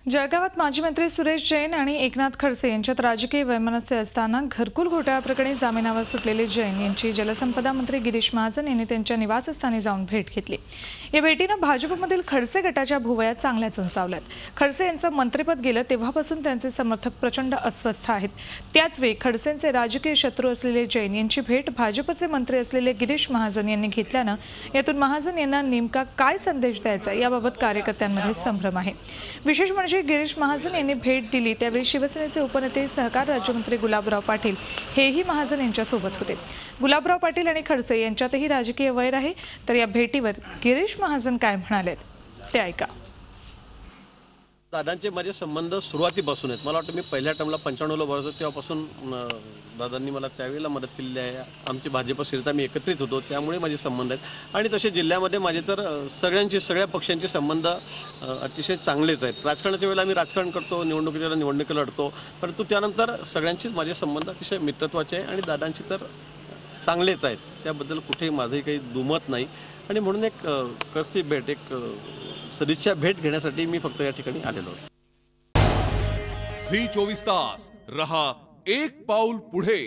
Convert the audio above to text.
जळगावात माजी मंत्री सुरेश जैन आणि एकनाथ खडसे यांच्यात राजकीय वैमनस्य असताना घरकुल घोटाळ्याप्रकरणी जामिनावर सुटलेले जैन यांची जलसंपदा मंत्री गिरीश महाजन यांनी त्यांच्या निवासस्थानी जाऊन भेट घेतली। या भेटीनं भाजपमधील खडसे गटाच्या भुवया चांगल्याच उंचावल्यात। खडसे यांचं मंत्रिपद गेलं तेव्हापासून त्यांचे समर्थक प्रचंड अस्वस्थ आहेत। त्याचवेळी खडसेंचे राजकीय शत्रू असलेले जैन यांची भेट भाजपचे मंत्री असलेले गिरीश महाजन यांनी घेतल्यानं यातून महाजन यांना नेमका काय संदेश द्यायचा याबाबत कार्यकर्त्यांमध्ये संभ्रम आहे। विशेष म्हणजे गिरीश महाजन यांनी भेट दिली त्यावेळी शिवसेनेचे उपनेते सहकार राज्यमंत्री गुलाबराव पाटील हेही महाजन यांच्यासोबत होते। गुलाबराव पाटील आणि खडसे यांच्यातही राजकीय वैर आहे, तर या भेटीवर गिरीश महाजन काय म्हणालेत ते ऐका। दादांचे माझे संबंध सुरुवातीपासून आहेत। मला वाटतं मी पहिल्या टर्मला 95ला भरतो तेव्हापासून दादांनी मला त्यावेळेला मदत केलेली आहे। आमची भाजप शिरता आम्ही एकत्रित होतो, त्यामुळे माझे संबंध आहेत। आणि तसे जिल्ह्यामध्ये माझे तर सगळ्या पक्षांचे संबंध अतिशय चांगलेच आहेत। राजकारणाच्या वेळेला आम्ही राजकारण करतो, निवडणुकीला लढतो, परंतु त्यानंतर सगळ्यांचेच माझे संबंध अतिशय मित्रत्वाचे आहे आणि दादांची तर चांगलेच आहेत। त्याबद्दल कुठेही माझंही काही दुमत नाही आणि म्हणून एक कशी भेट, एक सदिच्छा भेट घेण्यासाठी मी फक्त या ठिकाणी आलेलो आहे। झी 24 तास रहा एक पाऊल पुढे।